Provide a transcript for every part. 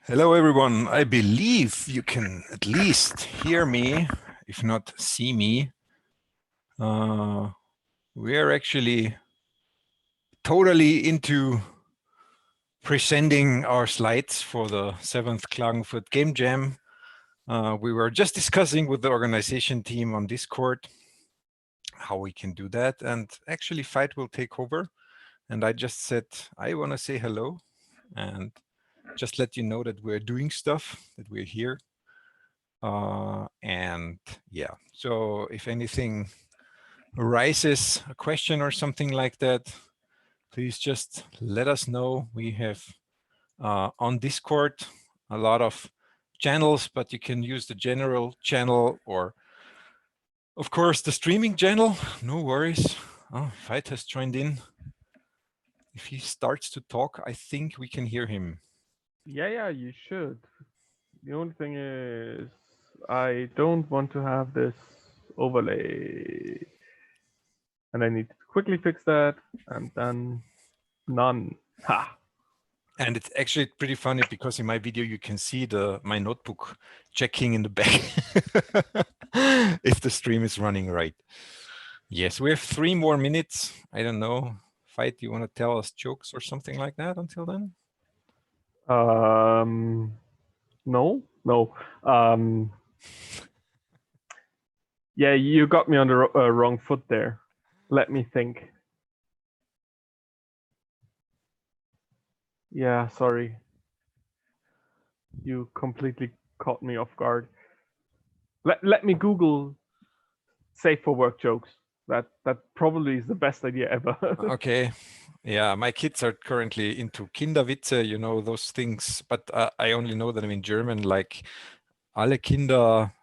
Hello, everyone. I believe you can at least hear me, if not see me. We are actually totally into presenting our slides for the 7th Klagenfurt Game Jam. We were just discussing with the organization team on Discord how we can do that. And actually, Fight will take over. And I just said, I want to say hello and just let you know that we're doing stuff, that we're here. And yeah, so if anything arises, a question or something like that, please just let us know. We have on Discord a lot of channels, but you can use the general channel or of course the streaming channel. No worries. Oh, Fight has joined in. If he starts to talk, I think we can hear him. Yeah, you should. The only thing is, I don't want to have this overlay. And I need to quickly fix that, and then none. Ha! And it's actually pretty funny because in my video, you can see my notebook checking in the back if the stream is running right. Yes, we have 3 more minutes. I don't know. Fight, you want to tell us jokes or something like that until then? No. Yeah, you got me on the wrong foot there. Let me think. Yeah, sorry. You completely caught me off guard. Let me Google safe for work jokes. That probably is the best idea ever. Okay. Yeah, my kids are currently into Kinderwitze, you know, those things, but I only know them in German, like alle Kinder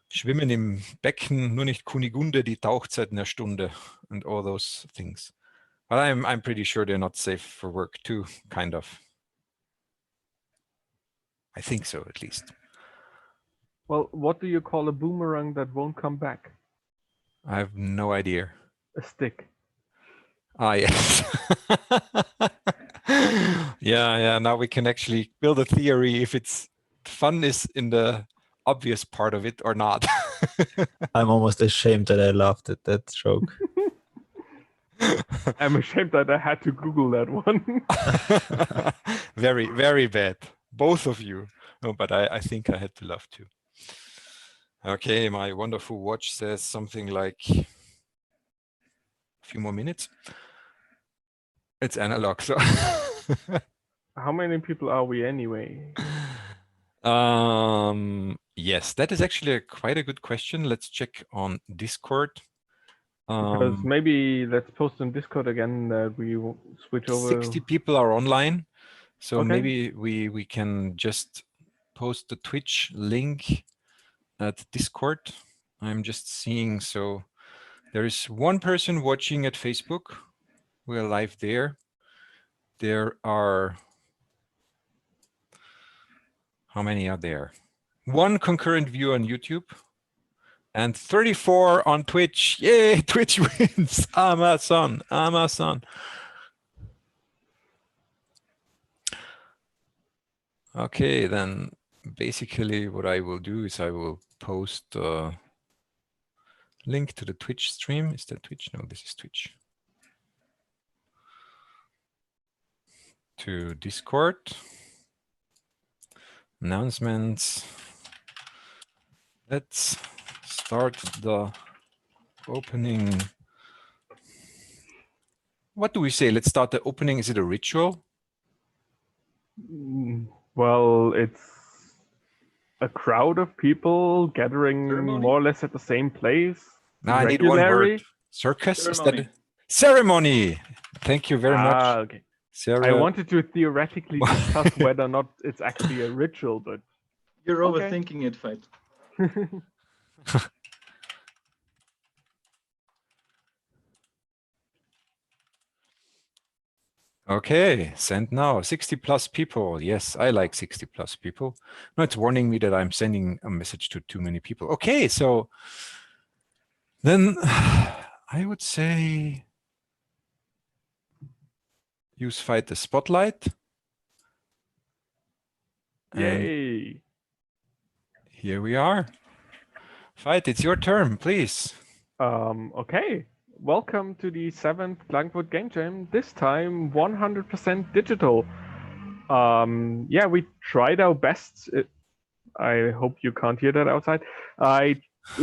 schwimmen im Becken, nur nicht Kunigunde, die taucht seit einer Stunde, and all those things. But I'm pretty sure they're not safe for work too, kind of. I think so, at least. Well, what do you call a boomerang that won't come back? I have no idea. A stick. Ah, yes. Yeah. Now we can actually build a theory if it's fun is in the obvious part of it or not. I'm almost ashamed that I laughed at that joke. I'm ashamed that I had to Google that one. Very, very bad. Both of you. No, but I think I had to laugh too. Okay, my wonderful watch says something like a few more minutes. It's analog, so. How many people are we anyway? Yes, that is actually quite a good question. Let's check on Discord. Because maybe let's post on Discord again that we switch over. 60 people are online, so Okay. maybe we can just post the Twitch link at Discord. I'm just seeing, so there is one person watching at Facebook. We're live there. There are, how many are there? 1 concurrent view on YouTube and 34 on Twitch. Yay, Twitch wins. Amazon. Okay, then basically what I will do is I will post a link to the Twitch stream. Is that Twitch? No, this is Twitch. To Discord. Announcements. Let's start the opening. What do we say? Let's start the opening. Is it a ritual? Well, it's a crowd of people gathering Ceremony? more or less at the same place. No, I need one word. Circus? Ceremony. Is that ceremony? Thank you very much. Okay. Sarah. I wanted to theoretically discuss whether or not it's actually a ritual, but You're Okay. overthinking it, Fight. Okay, send now. 60 plus people. Yes, I like 60 plus people. No, it's warning me that I'm sending a message to too many people. Okay, so then I would say use Fight the spotlight. And Yay! here we are. Veit, it's your turn, please. Okay. Welcome to the 7th Klagenfurt Game Jam. This time 100% digital. Yeah, we tried our best. I hope you can't hear that outside.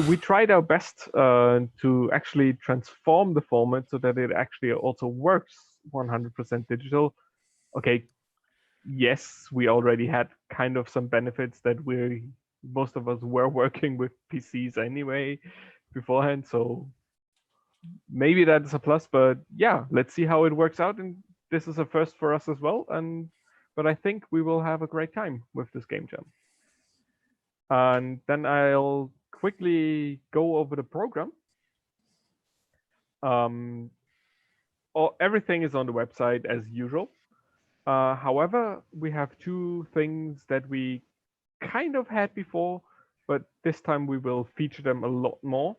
We tried our best to actually transform the format so that it actually also works 100% digital. Okay, yes, we already had kind of some benefits that most of us were working with PCs anyway beforehand, so maybe that's a plus. But yeah, let's see how it works out. And this is a first for us as well. But I think we will have a great time with this game jam. And then I'll quickly go over the program. Everything is on the website as usual. However, we have two things that we kind of had before, but this time we will feature them a lot more.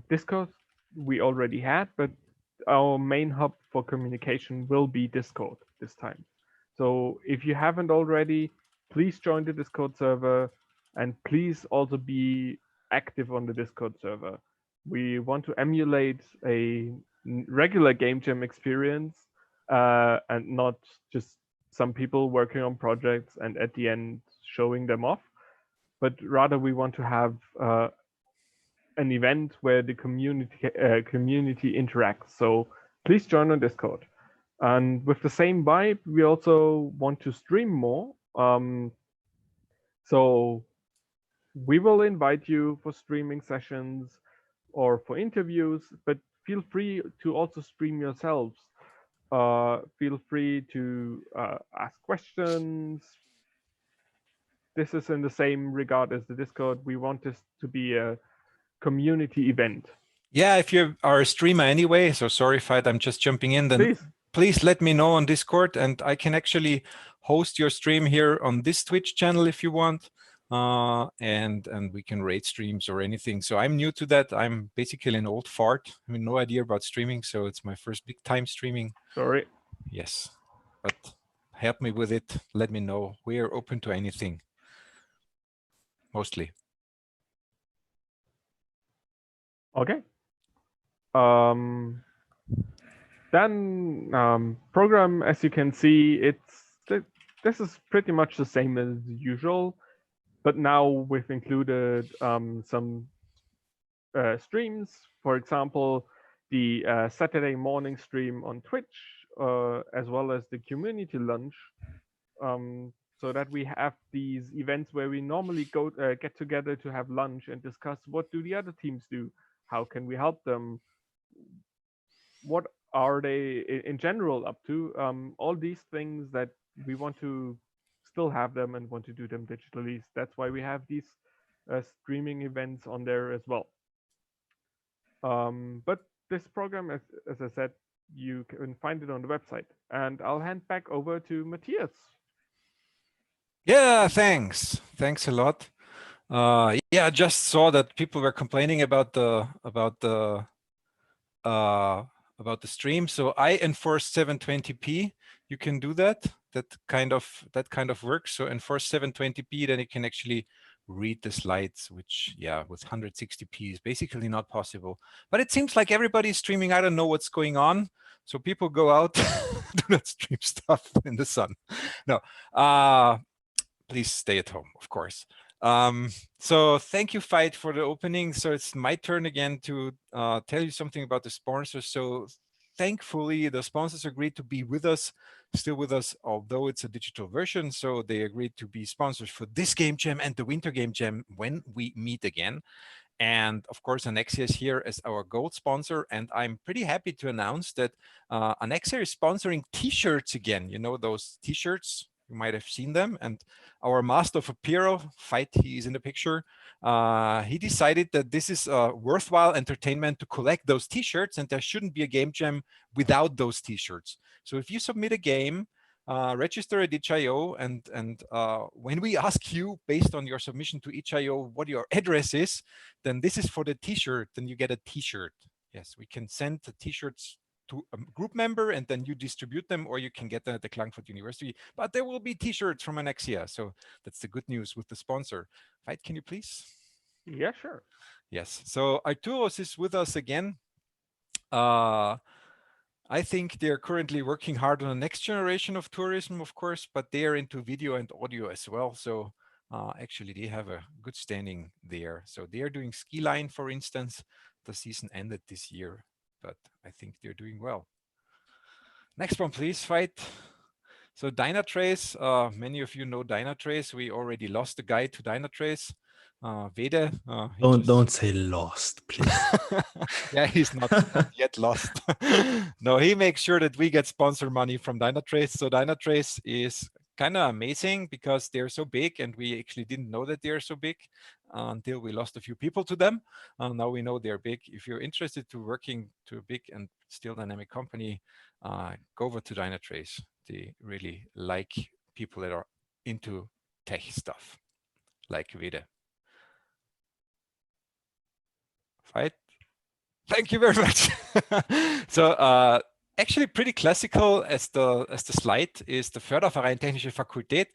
Discord we already had, but our main hub for communication will be Discord this time. So if you haven't already, please join the Discord server and please also be active on the Discord server. We want to emulate a regular game jam experience and not just some people working on projects and at the end showing them off, but rather we want to have an event where the community interacts. So please join on Discord. And with the same vibe, we also want to stream more. So we will invite you for streaming sessions or for interviews, but feel free to also stream yourselves. Feel free to ask questions. This is in the same regard as the Discord. We want this to be a community event. Yeah, if you are a streamer anyway, so sorry, Veit, I'm just jumping in, then please let me know on Discord, and I can actually host your stream here on this Twitch channel if you want, and we can rate streams or anything. So I'm new to that. I'm basically an old fart. I mean, no idea about streaming, so it's my first big time streaming. Sorry. Yes, but help me with it. Let me know. We are open to anything, mostly. Okay. Then program, as you can see, this is pretty much the same as usual, but now we've included some streams. For example, the Saturday morning stream on Twitch, as well as the community lunch, so that we have these events where we normally get together to have lunch and discuss what do the other teams do, how can we help them, what are they in general up to, all these things that we want to still have them and want to do them digitally. That's why we have these streaming events on there as well. But this program, as I said, you can find it on the website. And I'll hand back over to Matthias. Yeah, thanks. Thanks a lot. Yeah, I just saw that people were complaining about the stream. So I enforce 720p. You can do that. That kind of works. So enforce 720p, then you can actually read the slides, which, yeah, with 160p is basically not possible. But it seems like everybody's streaming. I don't know what's going on. So people go out, do not stream stuff in the sun. No, please stay at home, of course. So thank you, Veit, for the opening. So it's my turn again to tell you something about the sponsors. So thankfully, the sponsors agreed to be with us, still with us, although it's a digital version. So they agreed to be sponsors for this Game Jam and the Winter Game Jam when we meet again. And of course, Anexia is here as our gold sponsor. And I'm pretty happy to announce that Anexia is sponsoring t-shirts again. You know, those t-shirts, you might have seen them. And our master of apparel, Veit, he is in the picture. He decided that this is a worthwhile entertainment to collect those t-shirts, and there shouldn't be a game jam without those t-shirts. So if you submit a game, register at itch.io, and when we ask you based on your submission to itch.io what your address is, then this is for the t-shirt, then you get a t-shirt. Yes, we can send the t-shirts to a group member, and then you distribute them, or you can get them at the Klagenfurt University. But there will be T-shirts from Anexia, so that's the good news with the sponsor. Veit, can you please? Yeah, sure. Yes. So Arturos is with us again. I think they're currently working hard on the next generation of tourism, of course, but they are into video and audio as well. So actually, they have a good standing there. So they are doing ski line, for instance. The season ended this year, but I think they're doing well. Next one, please, Veit. So Dynatrace, many of you know Dynatrace. We already lost the guy to Dynatrace. Vede. Don't say lost, please. Yeah, he's not yet lost. No, he makes sure that we get sponsor money from Dynatrace. So Dynatrace is kind of amazing because they're so big, and we actually didn't know that they're so big until we lost a few people to them. Now we know they're big. If you're interested to working to a big and still dynamic company, go over to Dynatrace. They really like people that are into tech stuff, like Vede. Right? Thank you very much. So actually pretty classical as the slide is the Förderverein Technische Fakultät.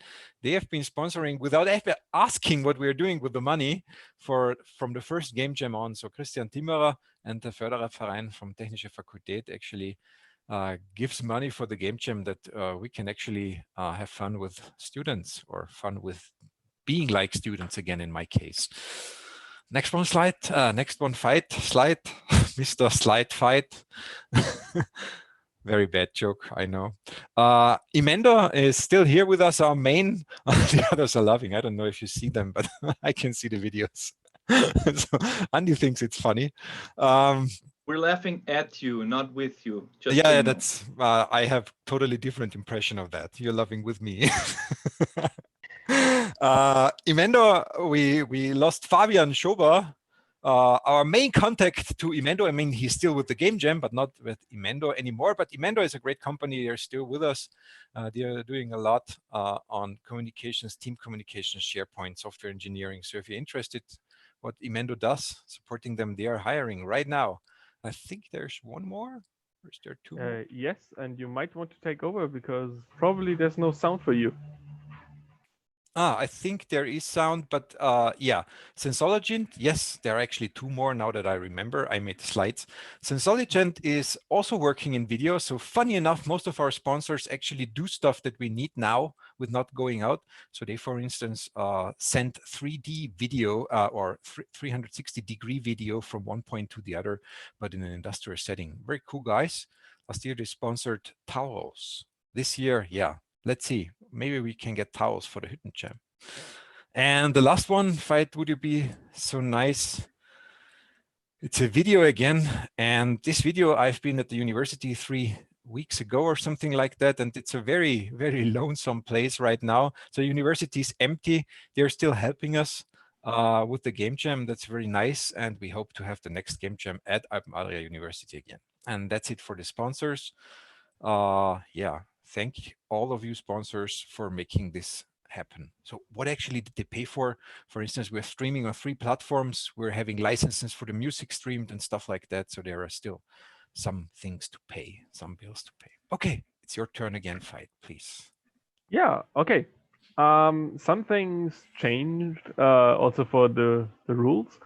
They have been sponsoring without ever asking what we're doing with the money from the first Game Jam on. So Christian Timmerer and the Förderverein from Technische Fakultät actually gives money for the Game Jam that we can actually have fun with students, or fun with being like students again in my case. Next one slide, next one slide, Mr. Slide Fight. Very bad joke, I know. Imendo is still here with us, our main. The others are laughing. I don't know if you see them, but I can see the videos. So Andy thinks it's funny. We're laughing at you, not with you. Just yeah, that's. I have totally different impression of that. You're laughing with me. Imendo, we lost Fabian Schober, our main contact to Imendo. I mean, he's still with the Game Jam, but not with Imendo anymore. But Imendo is a great company. They're still with us. They are doing a lot on communications, team communications, SharePoint, software engineering. So if you're interested what Imendo does, supporting them, they are hiring right now. I think there's one more. Or is there two more? Yes, and you might want to take over because probably there's no sound for you. I think there is sound, but yeah, Sensologent, yes, there are actually two more now that I remember. I made slides. Sensologent is also working in video. So funny enough, most of our sponsors actually do stuff that we need now with not going out. So they, for instance, send 3D video or 360-degree video from one point to the other, but in an industrial setting. Very cool, guys. Last year, they sponsored towels. This year, yeah, let's see. Maybe we can get towels for the Hütten Jam. And the last one, Veit, would you be so nice? It's a video again. And this video, I've been at the university 3 weeks ago or something like that. And it's a very, very lonesome place right now. So university is empty. They're still helping us with the Game Jam. That's very nice. And we hope to have the next Game Jam at Alpen Adria University again. And that's it for the sponsors. Yeah. Thank all of you sponsors for making this happen. So what actually did they pay for? For instance, we're streaming on 3 platforms. We're having licenses for the music streamed and stuff like that. So there are still some things to pay, some bills to pay. Okay, it's your turn again, Veit, please. Yeah, okay. Some things changed also for the rules.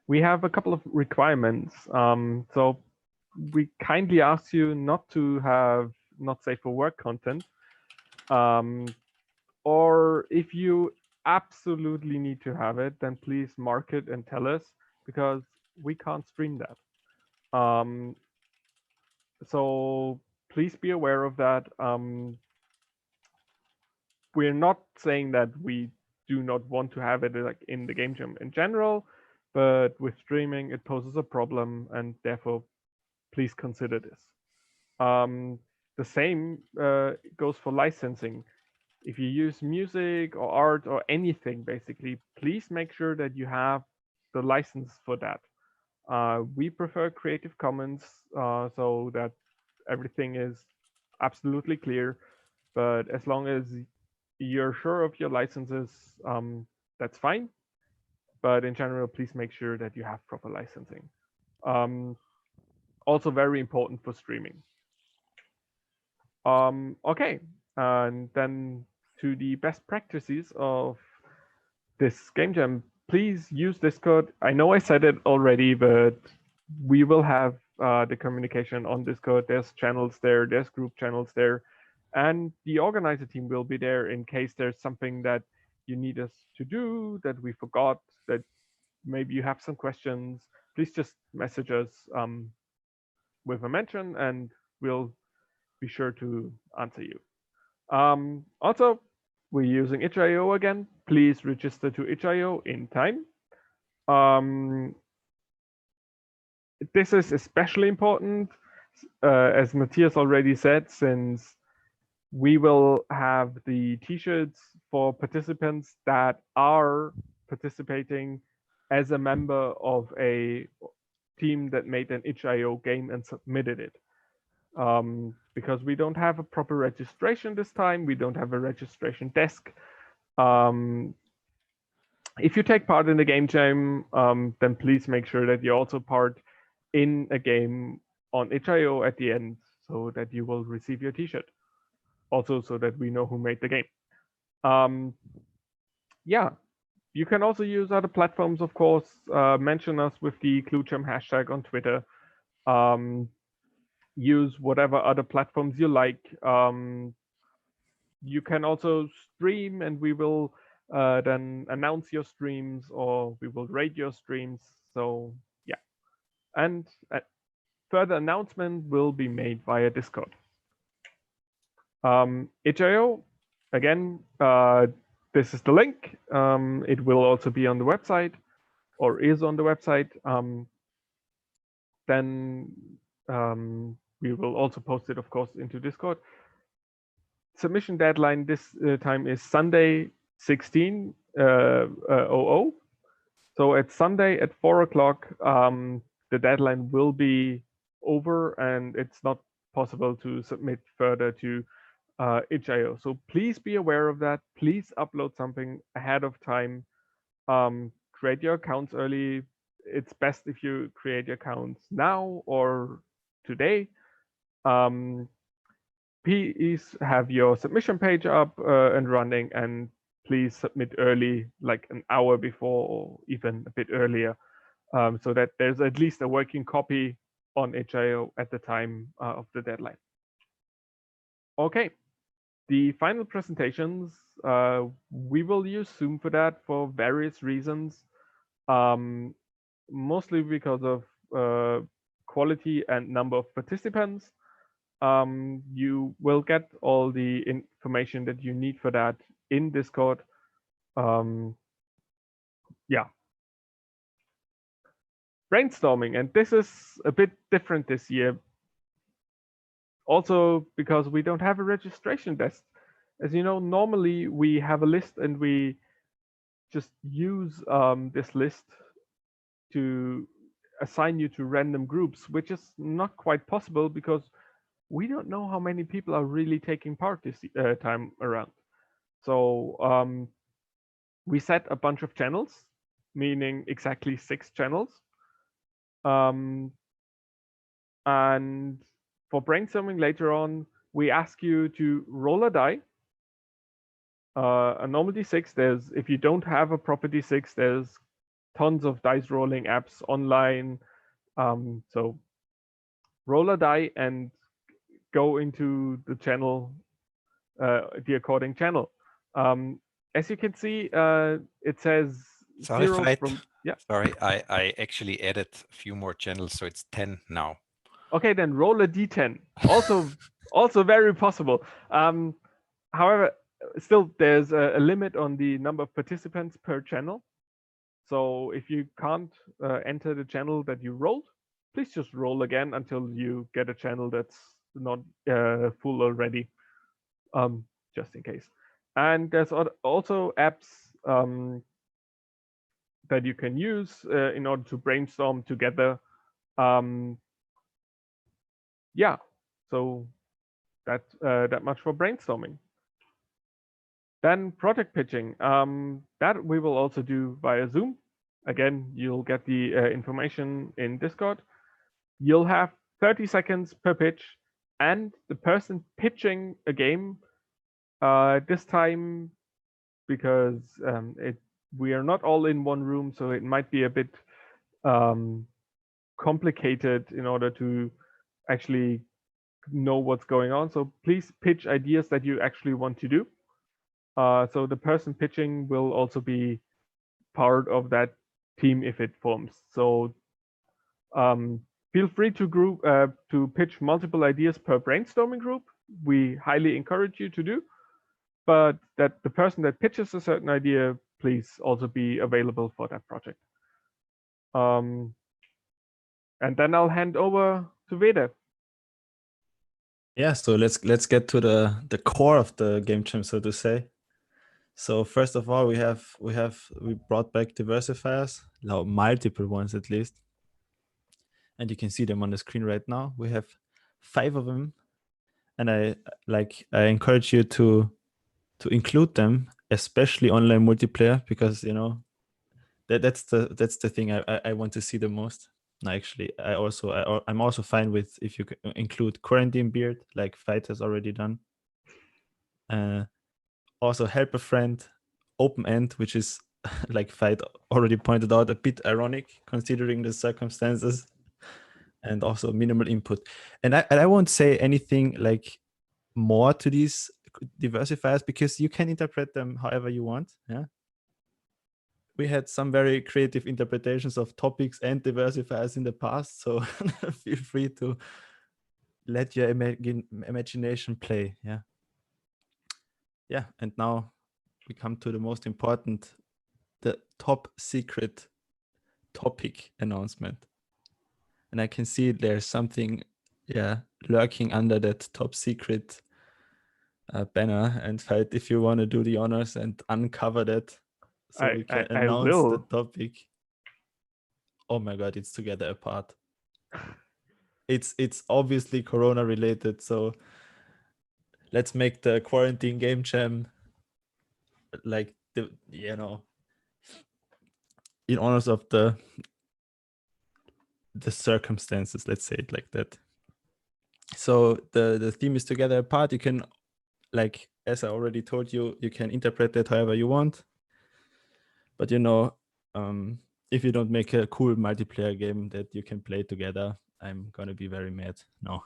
We have a couple of requirements. So we kindly ask you not to have not safe for work content. Or if you absolutely need to have it, then please mark it and tell us, because we can't stream that. So please be aware of that. We're not saying that we do not want to have it like in the Game Jam in general, but with streaming it poses a problem, and therefore please consider this. The same goes for licensing. If you use music or art or anything, basically, please make sure that you have the license for that. We prefer Creative Commons so that everything is absolutely clear. But as long as you're sure of your licenses, that's fine. But in general, please make sure that you have proper licensing. Also very important for streaming. Okay, and then to the best practices of this game jam, please use Discord. I know I said it already, but we will have the communication on Discord. There's channels there, there's group channels there, and the organizer team will be there in case there's something that you need us to do that we forgot, that maybe you have some questions. Please just message us with a mention, and we'll be sure to answer you. Also, we're using itch.io again. Please register to itch.io in time. This is especially important, as Matthias already said, since we will have the t-shirts for participants that are participating as a member of a team that made an itch.io game and submitted it. Because we don't have a proper registration this time, we don't have a registration desk. If you take part in the game jam, then please make sure that you also part in a game on itch.io at the end, so that you will receive your t-shirt. Also, so that we know who made the game. Yeah, you can also use other platforms, of course. Mention us with the ClueJam hashtag on Twitter. Use whatever other platforms you like. You can also stream, and we will then announce your streams, or we will rate your streams. So yeah, and further announcement will be made via Discord. itch.io, again, this is the link. It will also be on the website, or is on the website. Then we will also post it, of course, into Discord. Submission deadline this time is Sunday 16:00. So it's Sunday at 4 o'clock. The deadline will be over, and it's not possible to submit further to itch.io. So please be aware of that. Please upload something ahead of time. Create your accounts early. It's best if you create your accounts now or today. Please have your submission page up and running, and please submit early, like an hour before or even a bit earlier, so that there's at least a working copy on itch.io at the time of the deadline. Okay, the final presentations, we will use Zoom for that for various reasons, mostly because of quality and number of participants. You will get all the information that you need for that in Discord. Yeah. Brainstorming, and this is a bit different this year. Also because we don't have a registration desk. As you know, normally we have a list and we just use this list to assign you to random groups, which is not quite possible because we don't know how many people are really taking part this time around. So we set a bunch of channels, meaning exactly 6 channels. And for brainstorming later on, we ask you to roll a die. A normal D6, if you don't have a proper D6, there's tons of dice rolling apps online. So roll a die and go into the channel, the according channel. As you can see, it says Sorry, 0 from, yeah. Sorry, I actually added a few more channels, so it's 10 now. Okay, then roll a D10. Also very possible. However, still there's a limit on the number of participants per channel. So if you can't enter the channel that you rolled, please just roll again until you get a channel that's not full already, just in case. And there's also apps that you can use in order to brainstorm together. Yeah, so that much for brainstorming. Then project pitching, that we will also do via Zoom. Again, you'll get the information in Discord. You'll have 30 seconds per pitch, and the person pitching a game this time, because we are not all in one room, so it might be a bit complicated in order to actually know what's going on. So please pitch ideas that you actually want to do. So the person pitching will also be part of that team if it forms. So feel free to pitch multiple ideas per brainstorming group. We highly encourage you to do, but that the person that pitches a certain idea, please also be available for that project. And then I'll hand over to Veda. Yeah, so let's get to the core of the game jam, so to say. So first of all, we brought back diversifiers, now multiple ones at least, and you can see them on the screen right now. We have 5 of them, and I encourage you to include them, especially online multiplayer, because that's the thing I want to see the most. Actually, I'm also fine with if you include quarantine beard, like Fight has already done. Also help a friend, open end, which is like Fight already pointed out, a bit ironic considering the circumstances, and also minimal input. And I won't say anything like more to these diversifiers because you can interpret them however you want. Yeah. We had some very creative interpretations of topics and diversifiers in the past, so feel free to let your imagination play. Yeah, and now we come to the most important, the top secret topic announcement. And I can see there's something lurking under that top secret banner. And Fight, if you want to do the honors and uncover that, so we can announce the topic. Oh my god, it's Together Apart. It's obviously Corona related, so let's make the quarantine game jam like in honors of the circumstances, let's say it like that. So the theme is Together Apart. You can, like, as I already told you, you can interpret that however you want. But if you don't make a cool multiplayer game that you can play together, I'm gonna be very mad. No,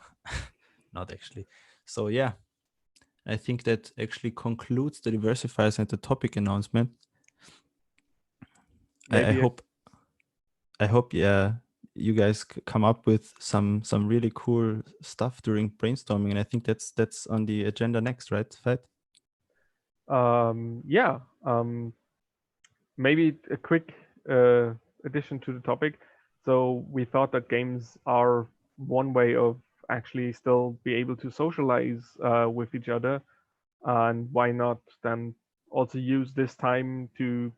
not actually. So yeah, I think that actually concludes the diversifiers and the topic announcement. I hope you guys come up with some really cool stuff during brainstorming, and I think that's on the agenda next, right, Fight? Maybe a quick addition to the topic. So we thought that games are one way of actually still be able to socialize with each other, and why not then also use this time to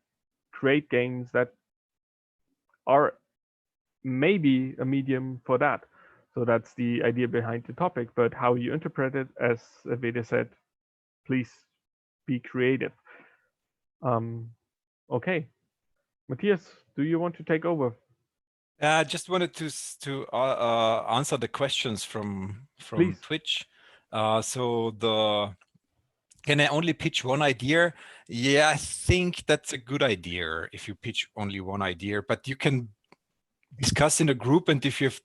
create games that are maybe a medium for that. So that's the idea behind the topic, but how you interpret it, as Veda said, please be creative. Okay, Matthias, do you want to take over? I just wanted to answer the questions from Please. Twitch. Can I only pitch one idea? Yeah, I think that's a good idea if you pitch only one idea, but you can discuss in a group, and if you have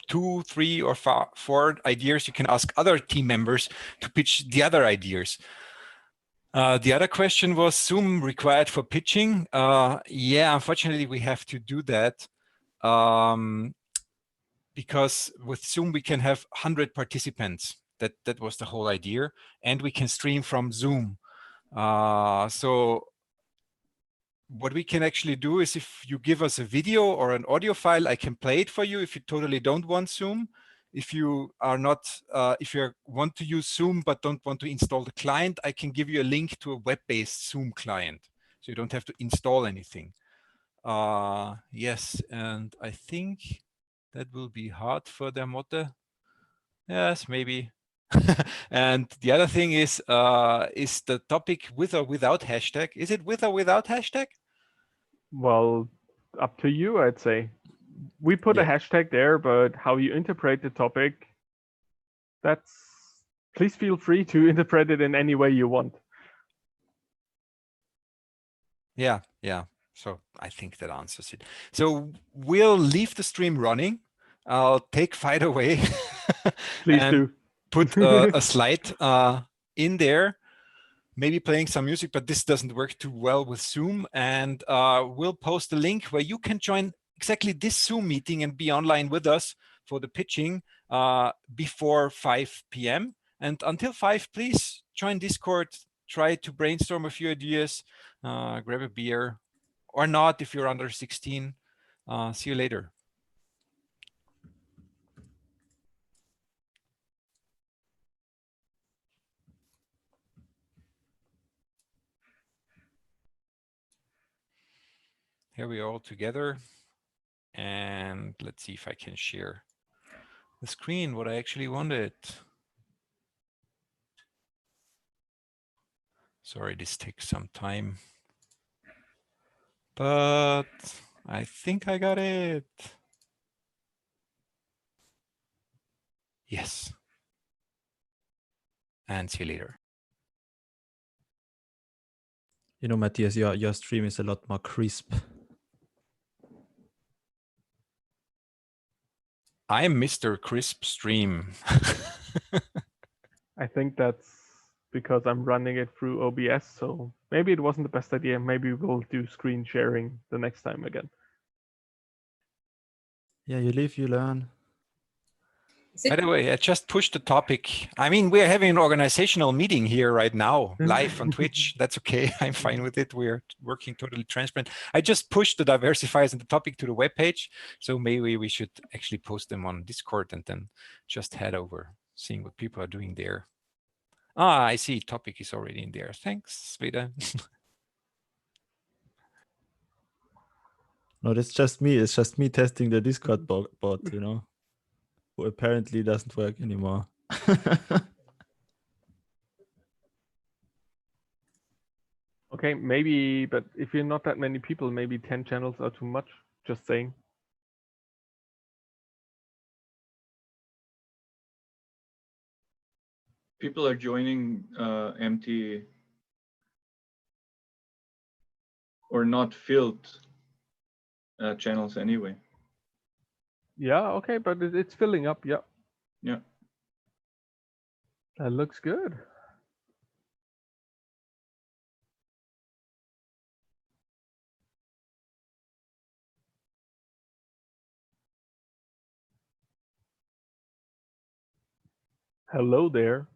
2, 3, or 4 ideas, you can ask other team members to pitch the other ideas. The other question was Zoom required for pitching. Yeah, unfortunately, we have to do that because with Zoom we can have 100 participants. That was the whole idea, and we can stream from Zoom. So what we can actually do is, if you give us a video or an audio file, I can play it for you if you totally don't want Zoom. If you are not, if you want to use Zoom but don't want to install the client, I can give you a link to a web-based Zoom client, so you don't have to install anything. Yes, and I think that will be hard for their Motte. Yes, maybe. And the other thing is the topic with or without hashtag? Is it with or without hashtag? Well, up to you, I'd say. We put a hashtag there, but how you interpret the topic, Please feel free to interpret it in any way you want. Yeah. So I think that answers it. So we'll leave the stream running. I'll take Fight away. Please and do. put a slide in there, maybe playing some music, but this doesn't work too well with Zoom. And we'll post a link where you can join exactly this Zoom meeting and be online with us for the pitching before 5 p.m. And until 5, please join Discord, try to brainstorm a few ideas, grab a beer, or not if you're under 16. See you later. Here we are all together. And let's see if I can share the screen, what I actually wanted. Sorry, this takes some time. But I think I got it. Yes. And see you later. You know, Matthias, your stream is a lot more crisp. I'm Mr. Crisp Stream. I think that's because I'm running it through OBS, so maybe it wasn't the best idea. Maybe we'll do screen sharing the next time again. Yeah, you live, you learn. By the way, I just pushed the topic. I mean, we're having an organizational meeting here right now, live on Twitch. That's okay. I'm fine with it. We're working totally transparent. I just pushed the diversifiers and the topic to the webpage. So maybe we should actually post them on Discord and then just head over, seeing what people are doing there. Ah, I see. Topic is already in there. Thanks, Veda. No, that's just me. It's just me testing the Discord bot, you know, who apparently doesn't work anymore. Okay, maybe, but if you're not that many people, maybe 10 channels are too much. Just saying. People are joining empty or not filled channels anyway. Yeah, okay, but it's filling up. Yeah. Yeah. That looks good. Hello there.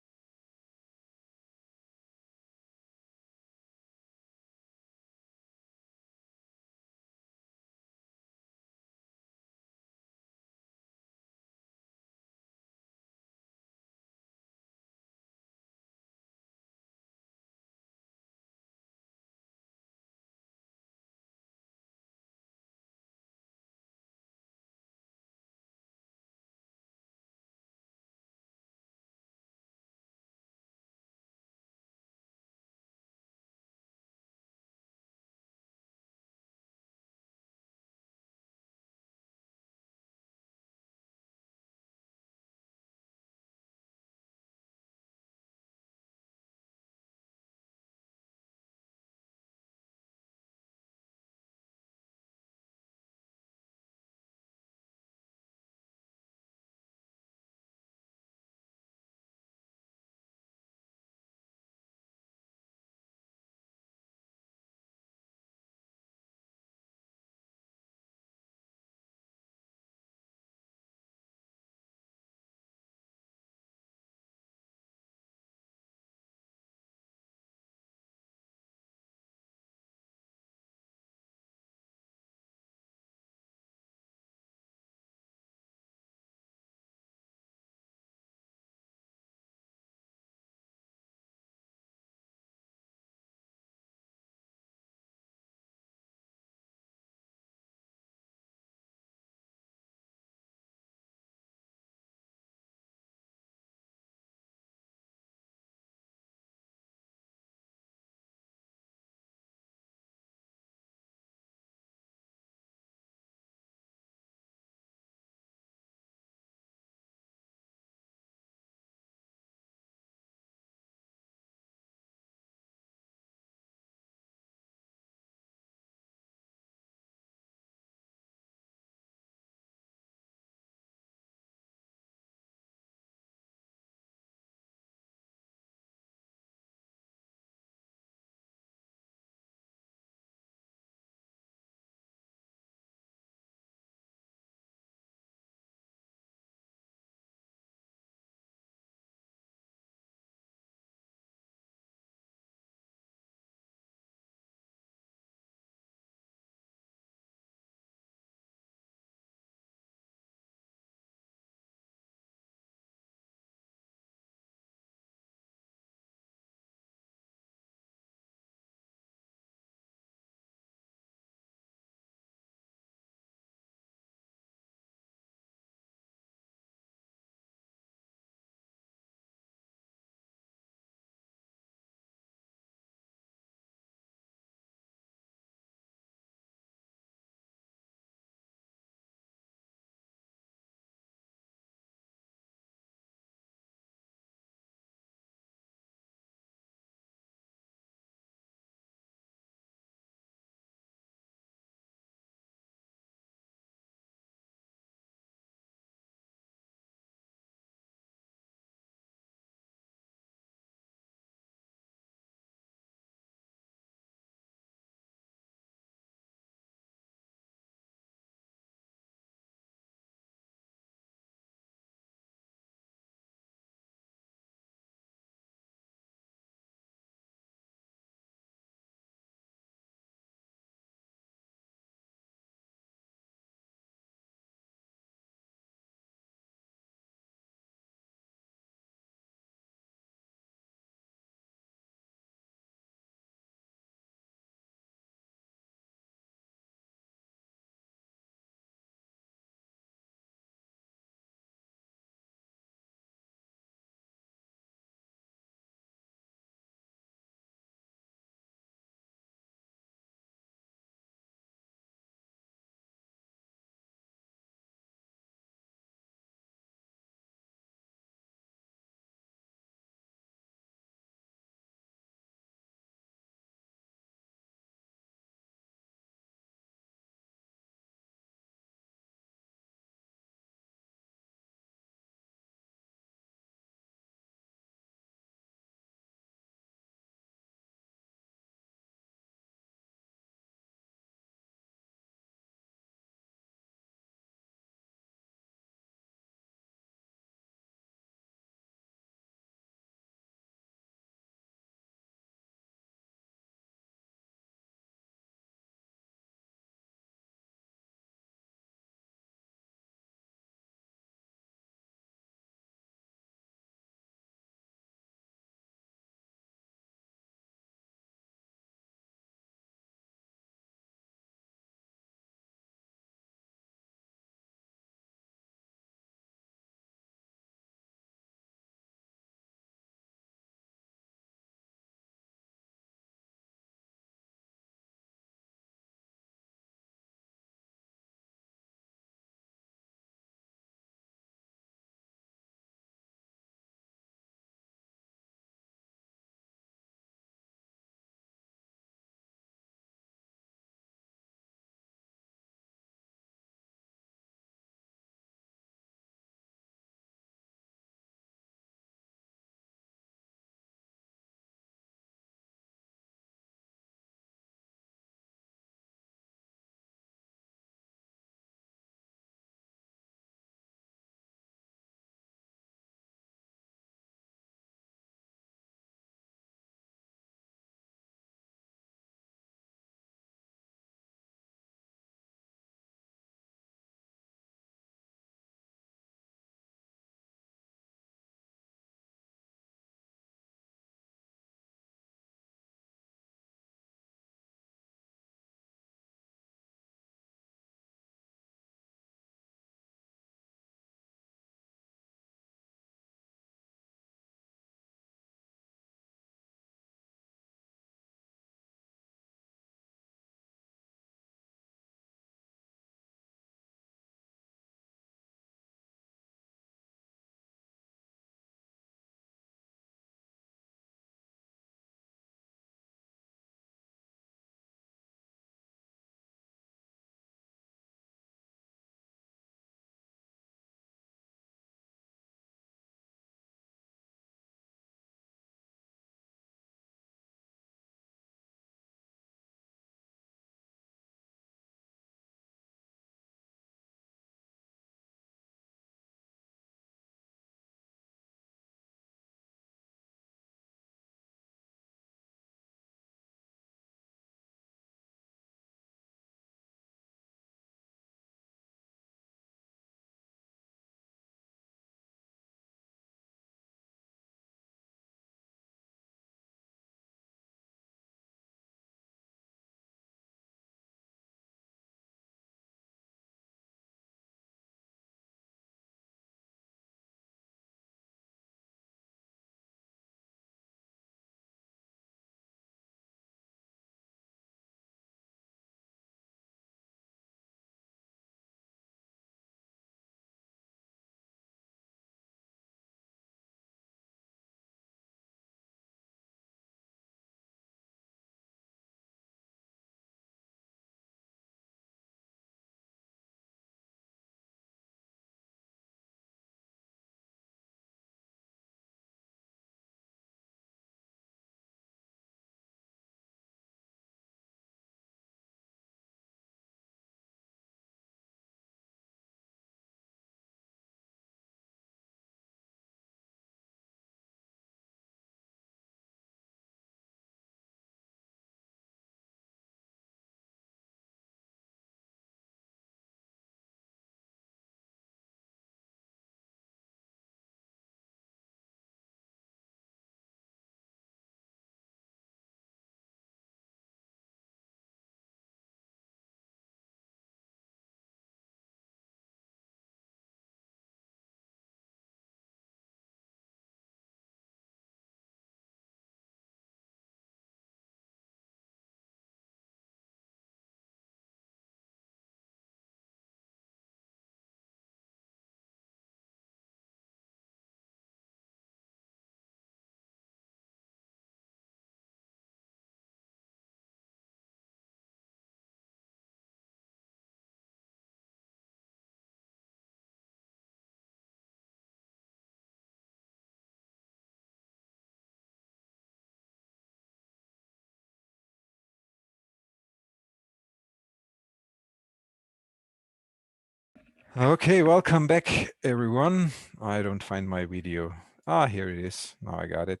Okay, welcome back, everyone. I don't find my video. Ah, here it is. Now I got it.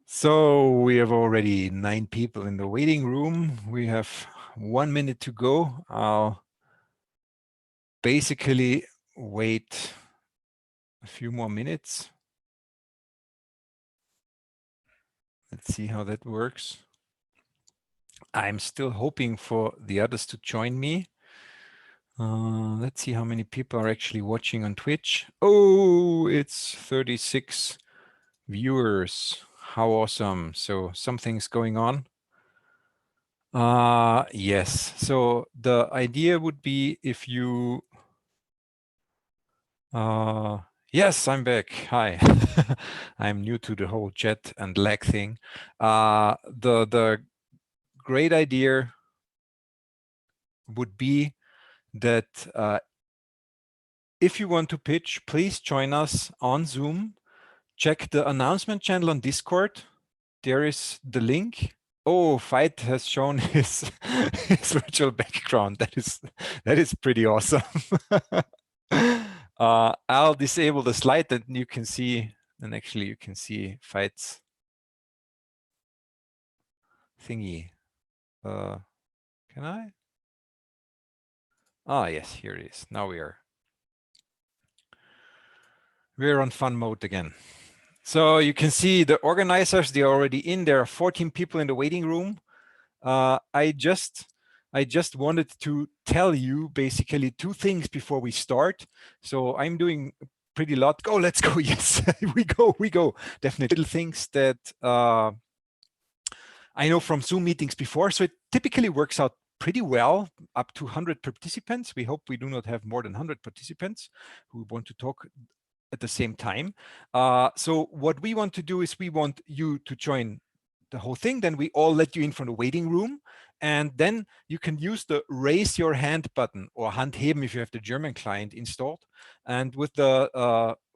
So we have already 9 people in the waiting room. We have 1 minute to go. I'll basically wait a few more minutes. Let's see how that works. I'm still hoping for the others to join me. Let's see how many people are actually watching on Twitch. Oh, it's 36 viewers. How awesome. So something's going on. Yes. So the idea would be if you yes, I'm back. Hi. I'm new to the whole chat and lag thing. The great idea would be that if you want to pitch, please join us on Zoom. Check the announcement channel on Discord. There is the link. Oh, Fight has shown his virtual background. That is pretty awesome. I'll disable the slide that you can see, and actually you can see Fight's thingy. Can I? Ah, yes, here it is. Now we're on fun mode again. So you can see the organizers, they're already in. There are 14 people in the waiting room. I just wanted to tell you basically 2 things before we start. So I'm doing pretty lot. Go, let's go. Yes, we go. Definitely little things that I know from Zoom meetings before. So it typically works out pretty well, up to 100 participants. We hope we do not have more than 100 participants who want to talk at the same time. So what we want to do is we want you to join the whole thing. Then we all let you in from the waiting room. And then you can use the raise your hand button or Handheben if you have the German client installed. And with the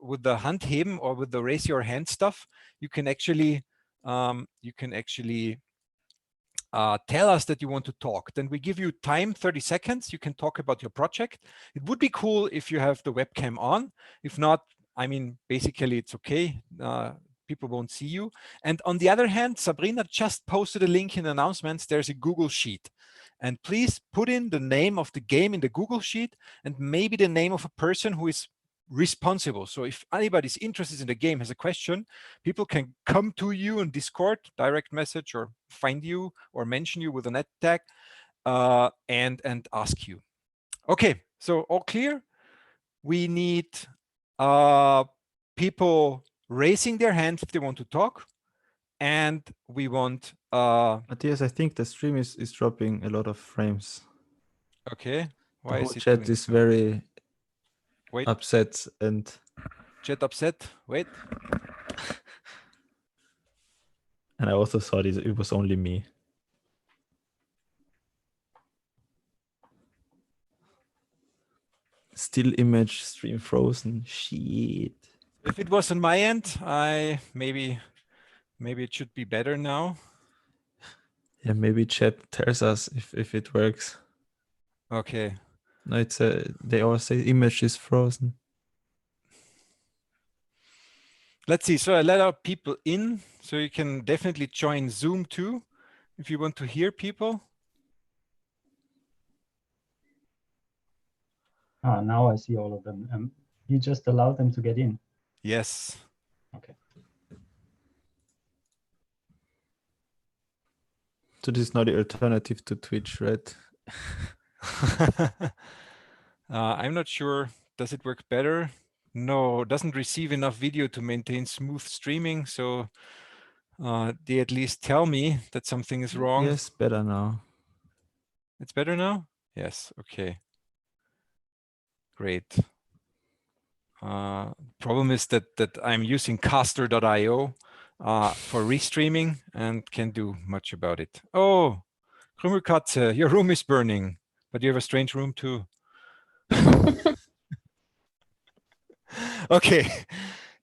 Handheben or with the raise your hand stuff, you can actually tell us that you want to talk. Then we give you time, 30 seconds. You can talk about your project. It would be cool if you have the webcam on. If not, I mean, basically it's okay. People won't see you. And on the other hand, Sabrina just posted a link in announcements. There's a Google Sheet. And please put in the name of the game in the Google Sheet and maybe the name of a person who is responsible. So if anybody's interested in the game, has a question, people can come to you on Discord, direct message, or find you or mention you with an ad tag and ask you. Okay, so all clear. We need people raising their hands if they want to talk, and we want Matthias, I think the stream is dropping a lot of frames. okay, why The whole is it chat doing is so? very Wait, upset and chat upset. Wait. I also thought it was only me. Still image stream frozen. Shit. If it was on my end, maybe it should be better now. Yeah, maybe chat tells us if it works. Okay. No, it's they all say image is frozen. Let's see. So I let out people in, so you can definitely join Zoom too, if you want to hear people. Now I see all of them. You just allow them to get in. Yes. Okay. So this is not the alternative to Twitch, right? I'm not sure. Does it work better? No, it doesn't receive enough video to maintain smooth streaming. So they at least tell me that something is wrong. Yes, better now. It's better now? Yes. Okay. Great. Problem is that I'm using caster.io for restreaming and can't do much about it. Oh, Krümmelkatze, your room is burning, but you have a strange room too. Okay,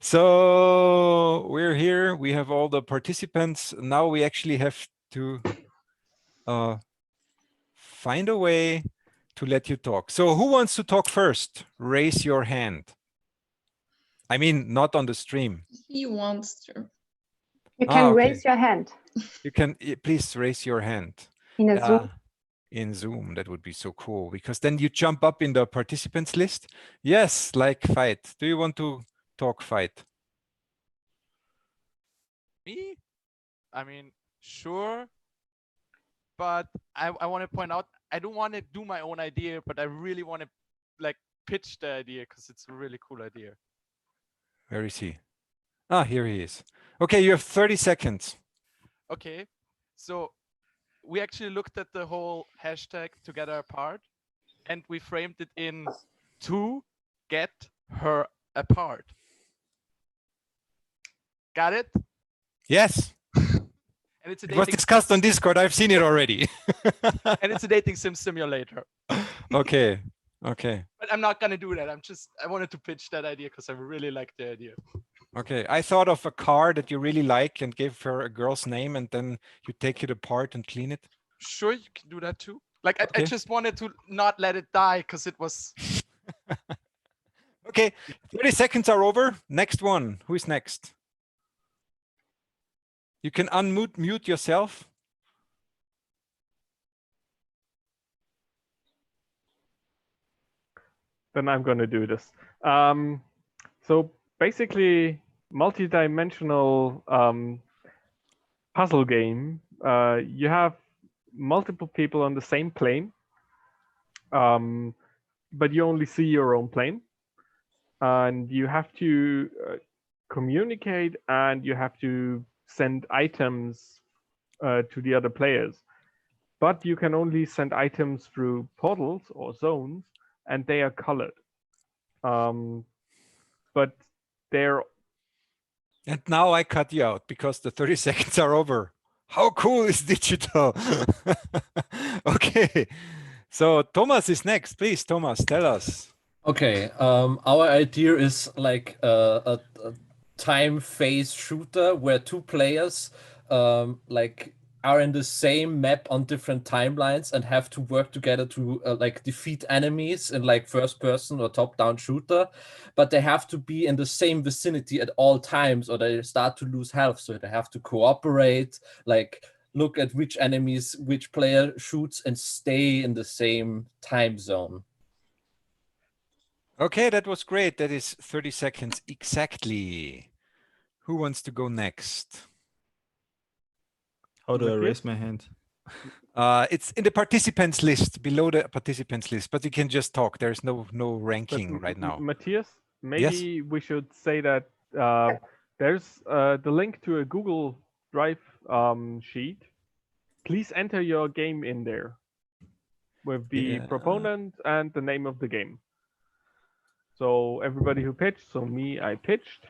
so we're here. We have all the participants. Now we actually have to find a way to let you talk. So who wants to talk first? Raise your hand. I mean, not on the stream. He wants to. You can okay. raise your hand You can please raise your hand. in a Zoom. In Zoom, that would be so cool, because then you jump up in the participants list. Yes, like Fight. Do you want to talk, Fight? Me? I mean, sure. But I want to point out, I don't want to do my own idea, but I really want to like pitch the idea because it's a really cool idea. Where is he? Ah, here he is. Okay, you have 30 seconds. Okay, so we actually looked at the whole hashtag together apart and we framed it in to get her apart. Got it? Yes. And it's a It was dating discussed on Discord. I've seen it already. and it's a dating sim simulator. Okay. Okay. But I'm not gonna do that. I wanted to pitch that idea because I really like the idea. Okay. I thought of a car that you really like and gave her a girl's name, and then you take it apart and clean it. Sure, you can do that too. Like I Okay. just wanted to not let it die because it was. Okay. 30 seconds are over. Next one. Who is next? You can mute yourself. Then I'm going to do this. So basically, multi-dimensional puzzle game. You have multiple people on the same plane, but you only see your own plane, and you have to communicate, and you have to send items to the other players. But you can only send items through portals or zones, and they are colored. But they're. And now I cut you out because the 30 seconds are over. How cool is digital? Okay. So Thomas is next. Please, Thomas, tell us. Okay, our idea is like a time phase shooter where two players like are in the same map on different timelines and have to work together to like defeat enemies in like first person or top down shooter, but they have to be in the same vicinity at all times or they start to lose health, so they have to cooperate, like look at which enemies which player shoots and stay in the same time zone. Okay, that was great. That is 30 seconds exactly. Who wants to go next? How do I Matthias? raise my hand? It's in the participants list, below the participants list, but you can just talk. There's no ranking right now. Matthias, maybe we should say that there's the link to a Google Drive sheet. Please enter your game in there with the proponent and the name of the game. So everybody who pitched, so me, I pitched.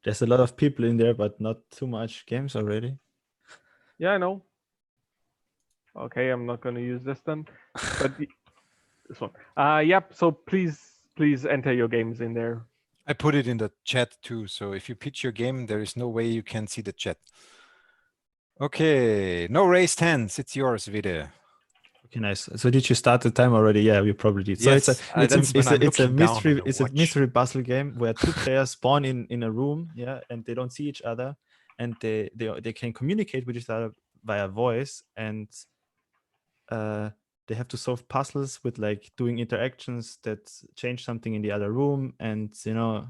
There's a lot of people in there, but not too much games already. Yeah, I know. Okay, I'm not going to use this then. But this one. Yep. So please enter your games in there. I put it in the chat too. So if you pitch your game, there is no way you can see the chat. Okay, no raised hands. It's yours, Vide. Okay, nice. So did you start the time already? Yeah, we probably did. So Yes, it's a mystery. It's a watch. mystery puzzle game where two players spawn in a room, yeah, and they don't see each other, and they can communicate with each other via voice, and they have to solve puzzles with like doing interactions that change something in the other room, and you know,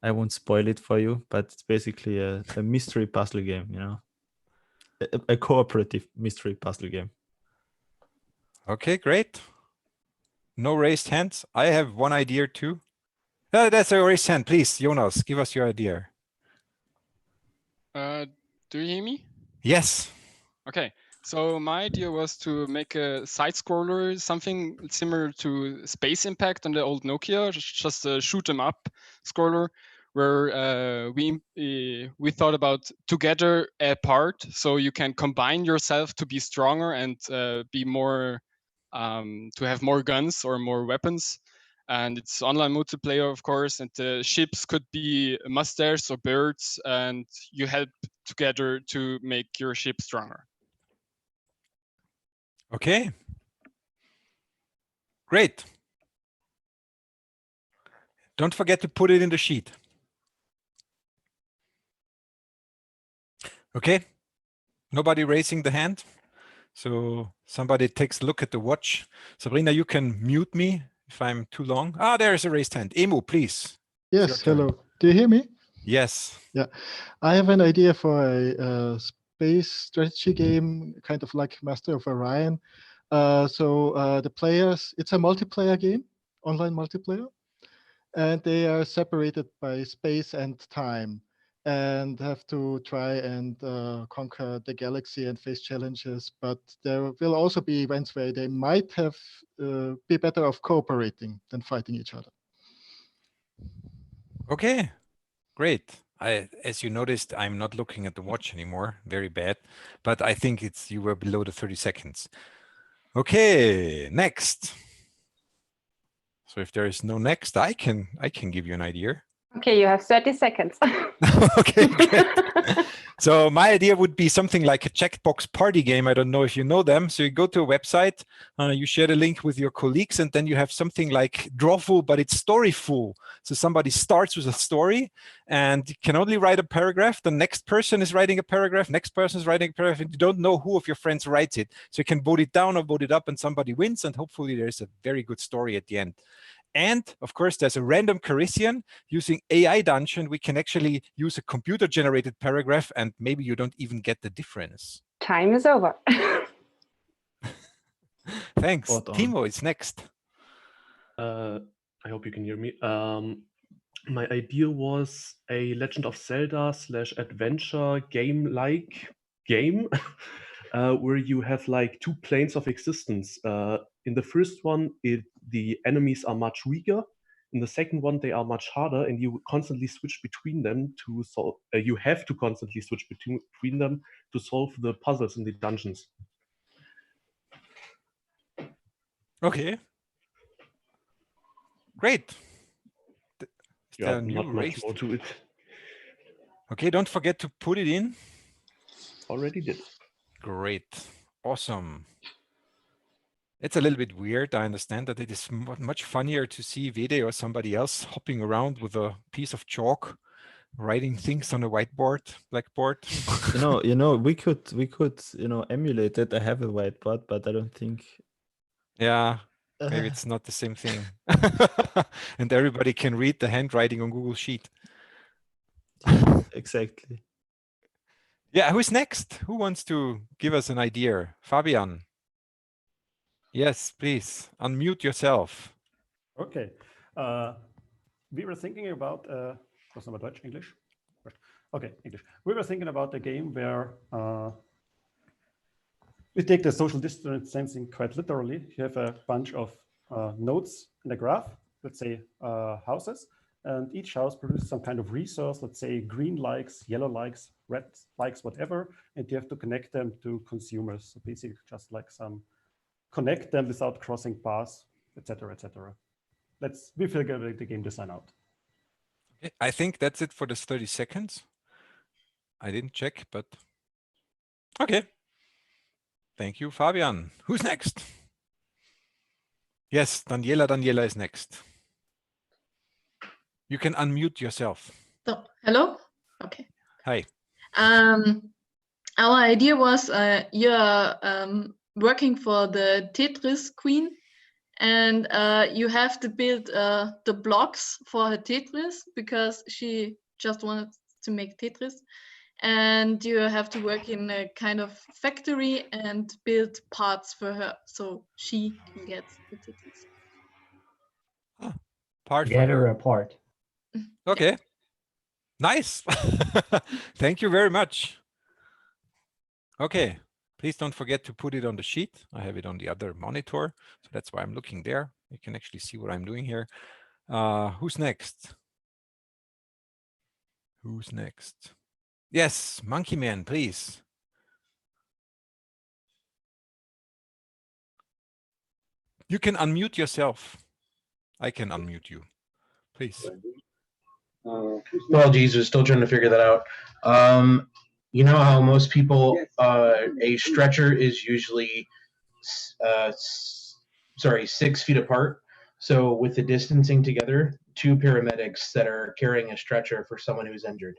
I won't spoil it for you, but it's basically a mystery puzzle game, you know, a cooperative mystery puzzle game. Okay, great. No raised hands. I have one idea too. That's a raised hand. Please, Jonas, give us your idea. Do you hear me? Yes. Okay. So my idea was to make a side scroller, something similar to Space Impact on the old Nokia, just a shoot 'em up scroller, where we thought about together apart, so you can combine yourself to be stronger and be more to have more guns or more weapons. And it's online multiplayer, of course, and the ships could be mustaches or birds, and you help together to make your ship stronger. Okay, Great. Don't forget to put it in the sheet. Okay. Nobody raising the hand. So somebody takes a look at the watch. Sabrina, you can mute me if I'm too long. Ah, there is a raised hand. Emu, please. Yes, hello. Do you hear me? Yes. Yeah, I have an idea for a space strategy game, kind of like Master of Orion. The players, it's a multiplayer game, online multiplayer, and they are separated by space and time and have to try and conquer the galaxy and face challenges. But there will also be events where they might have be better off cooperating than fighting each other. Okay, great. As you noticed, I'm not looking at the watch anymore. Very bad. But I think you were below the 30 seconds. Okay, next. So if there is no next, I can give you an idea. Okay, you have 30 seconds. Okay, great. So my idea would be something like a checkbox party game. I don't know if you know them. So you go to a website, you share the link with your colleagues, and then you have something like Drawful, but it's storyful. So somebody starts with a story and you can only write a paragraph. The next person is writing a paragraph, next person is writing a paragraph, and you don't know who of your friends writes it. So you can vote it down or vote it up and somebody wins, and hopefully there's a very good story at the end. And of course, there's a random Carisian. Using AI Dungeon, we can actually use a computer-generated paragraph, and maybe you don't even get the difference. Time is over. Thanks. Timo is next. I hope you can hear me. My idea was a Legend of Zelda / adventure game-like game where you have like two planes of existence. In the first one, the enemies are much weaker. In the second one, they are much harder, and you constantly switch between them to solve. You have to constantly switch between them to solve the puzzles in the dungeons. Okay. Great. Yeah, not much more to it. Okay, don't forget to put it in. Already did. Great. Awesome. It's a little bit weird. I understand that it is much funnier to see Vede or somebody else hopping around with a piece of chalk, writing things on a blackboard. we could, emulate it. I have a whiteboard, but I don't think. Yeah, maybe it's not the same thing. And everybody can read the handwriting on Google Sheet. Exactly. Yeah, who's next? Who wants to give us an idea? Fabian. Yes, please unmute yourself. Okay. We were thinking about, was nochmal Deutsch, English? Okay, English. We were thinking about a game where we take the social distancing quite literally. You have a bunch of nodes in a graph, let's say houses, and each house produces some kind of resource, let's say green likes, yellow likes, red likes, whatever, and you have to connect them to consumers. So basically just like connect them without crossing paths, etc., etc. We figure the game design out. Okay, I think that's it for this 30 seconds. I didn't check, but okay. Thank you, Fabian. Who's next? Yes, Daniela is next. You can unmute yourself. So, hello? Okay. Hi. Our idea was you're working for the Tetris queen, and you have to build the blocks for her Tetris because she just wanted to make Tetris. And you have to work in a kind of factory and build parts for her so she can get the Tetris. Part Get her apart. Okay. Nice. Thank you very much. Okay. Please don't forget to put it on the sheet. I have it on the other monitor, so that's why I'm looking there. You can actually see what I'm doing here. Who's next? Who's next? Yes, Monkey Man, please. You can unmute yourself. I can unmute you. Please. Apologies, we're still trying to figure that out. You know how most people, a stretcher is usually sorry, 6 feet apart. So with the distancing together, 2 paramedics that are carrying a stretcher for someone who's injured.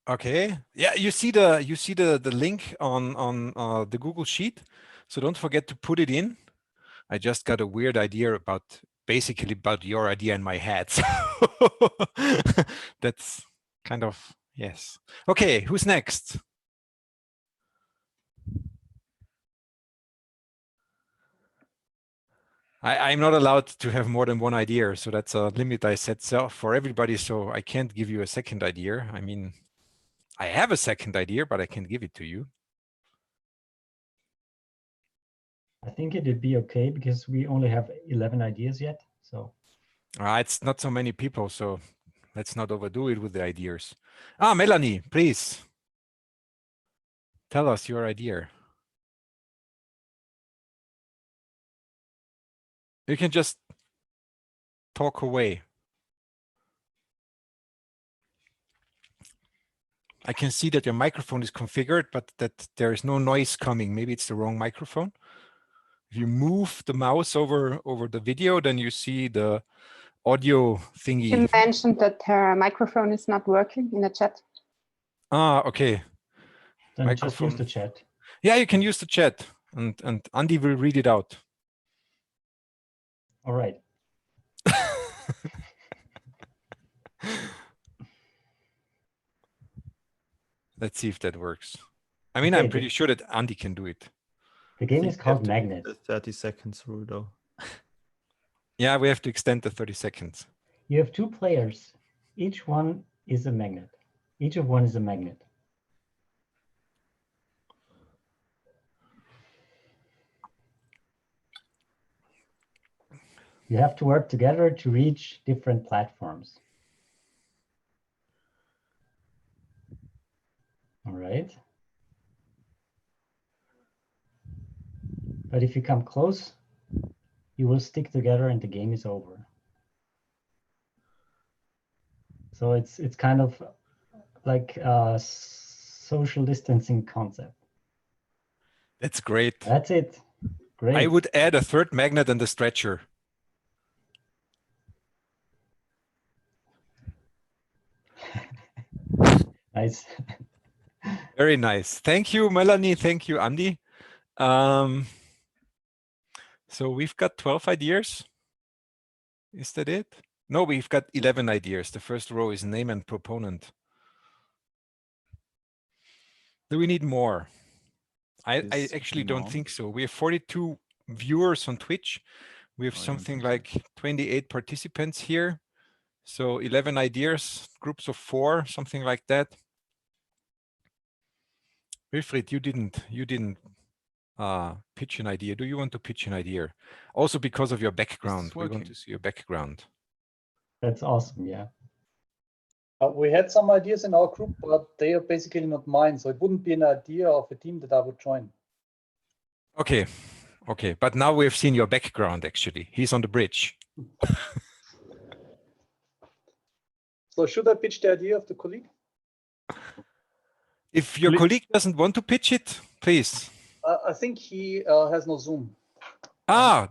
Okay. Yeah, you see the link on the Google Sheet. So don't forget to put it in. I just got a weird idea basically about your idea in my head. So that's kind of, yes. Okay, who's next? I'm not allowed to have more than one idea, so that's a limit I set for everybody, so I can't give you a second idea. I mean, I have a second idea, but I can't give it to you. I think it would be okay because we only have 11 ideas yet. So It's not so many people, so let's not overdo it with the ideas. Melanie, please tell us your idea. You can just talk away. I can see that your microphone is configured, but that there is no noise coming. Maybe it's the wrong microphone. If you move the mouse over the video, then you see the audio thingy. You mentioned that her microphone is not working in the chat. Okay. Then microphone. just use the chat. Yeah, you can use the chat, and Andy will read it out. All right. Let's see if that works. I mean, Okay, I'm pretty sure that Andy can do it. The game is called Magnet. The 30 seconds rule, though. Yeah, we have to extend the 30 seconds. You have 2 players. Each one is a magnet. Each of one is a magnet. You have to work together to reach different platforms. All right. But if you come close, you will stick together and the game is over. So it's kind of like a social distancing concept. That's great. That's it. Great. I would add a third magnet and a stretcher. Nice. Very nice. Thank you, Melanie. Thank you, Andy. So we've got 12 ideas. Is that it? No, we've got 11 ideas. The first row is name and proponent. Do we need more? I actually don't think so. We have 42 viewers on Twitch. We have something like 28 participants here. So 11 ideas, groups of 4, something like that. Wilfried, you didn't pitch an idea. Do you want to pitch an idea? Also because of your background. We want to see your background. That's awesome, yeah. We had some ideas in our group, but they are basically not mine. So it wouldn't be an idea of a team that I would join. Okay. Okay. But now we've seen your background, actually. He's on the bridge. So should I pitch the idea of the colleague? If your colleague doesn't want to pitch it, please. I think he has no Zoom.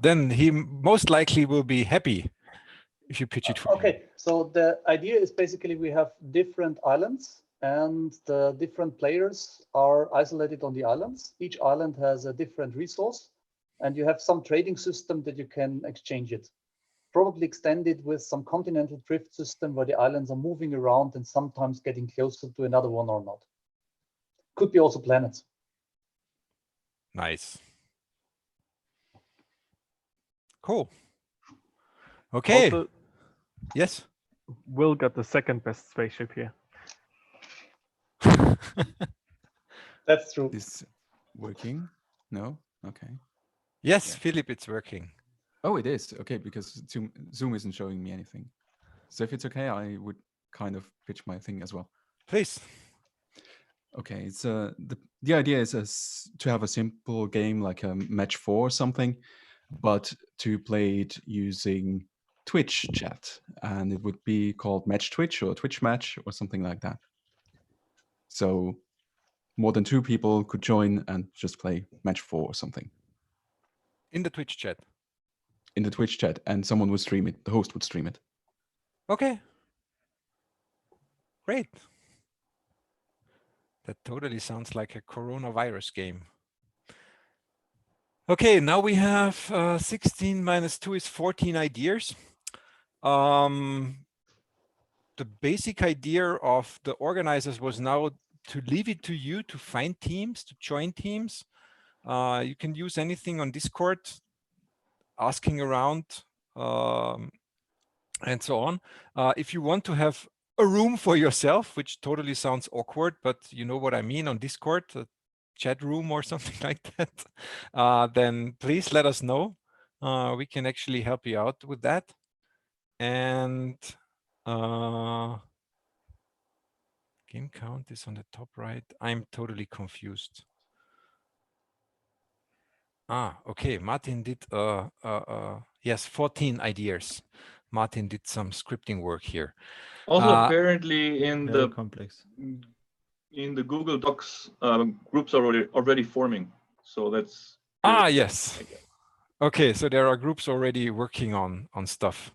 Then he most likely will be happy if you pitch it for him. Okay, so the idea is basically we have different islands and the different players are isolated on the islands. Each island has a different resource and you have some trading system that you can exchange it. Probably extended with some continental drift system where the islands are moving around and sometimes getting closer to another one or not. Could be also planets. Nice. Cool. Okay. Also, yes. Will got the second best spaceship here. That's true. Is working? No? Okay. Yes, Philip, it's working. Oh, it is. Okay, because Zoom isn't showing me anything. So if it's okay, I would kind of pitch my thing as well. Please. Okay, it's the idea is to have a simple game like a match 4 or something, but to play it using Twitch chat, and it would be called Match Twitch or Twitch Match or something like that. So more than 2 people could join and just play match 4 or something. In the Twitch chat. In the Twitch chat, and someone would stream it. The host would stream it. Okay. Great. That totally sounds like a coronavirus game. Okay, now we have 16 minus 2 is 14 ideas. The basic idea of the organizers was now to leave it to you to find teams, to join teams. You can use anything on Discord, asking around, and so on. If you want to have a room for yourself, which totally sounds awkward, but you know what I mean, on Discord, a chat room or something like that, then please let us know. We can actually help you out with that. And game count is on the top right. I'm totally confused. Okay, Martin did, yes, 14 ideas. Martin did some scripting work here. Also, apparently in very the complex. in the Google Docs, groups are already forming. So that's good. Yes. Okay, so there are groups already working on stuff.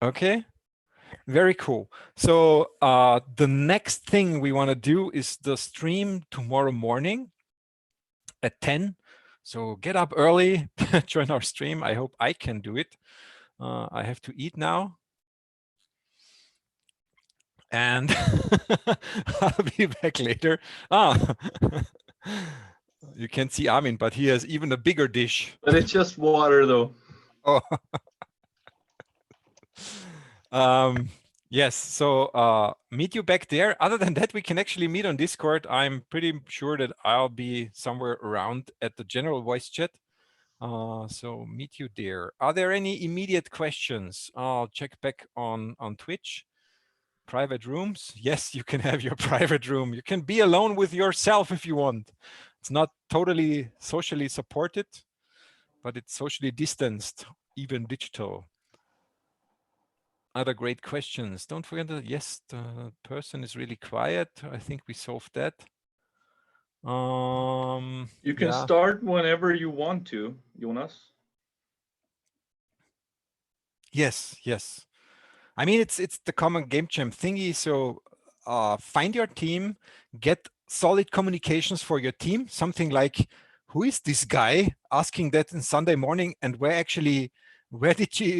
Okay, very cool. So the next thing we want to do is the stream tomorrow morning at 10. So get up early, join our stream. I hope I can do it. I have to eat now. And I'll be back later. You can see Armin, but he has even a bigger dish. But it's just water, though. Oh. Yes, so meet you back there. Other than that, we can actually meet on Discord. I'm pretty sure that I'll be somewhere around at the general voice chat. So meet you there. Are there any immediate questions? I'll check back on Twitch. Private rooms? Yes, you can have your private room. You can be alone with yourself if you want. It's not totally socially supported, but it's socially distanced, even digital. Other great questions. Don't forget that, yes, the person is really quiet. I think we solved that. You can start whenever you want to, Jonas. Yes, yes. I mean, it's the common game jam thingy. So find your team, get solid communications for your team. Something like, who is this guy asking that on Sunday morning, and where did he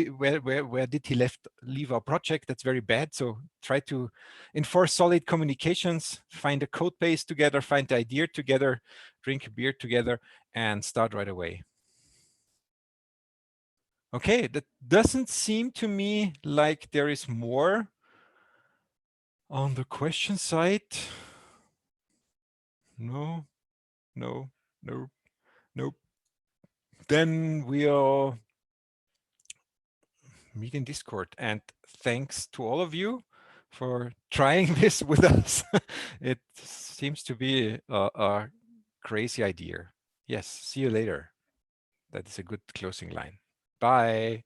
leave our project? That's very bad. So try to enforce solid communications, find a code base together, find the idea together, drink a beer together, and start right away. Okay, that doesn't seem to me like there is more on the question side. No, no, no, nope. Then we'll meet in Discord. And thanks to all of you for trying this with us. It seems to be a crazy idea. Yes, see you later. That is a good closing line. Bye.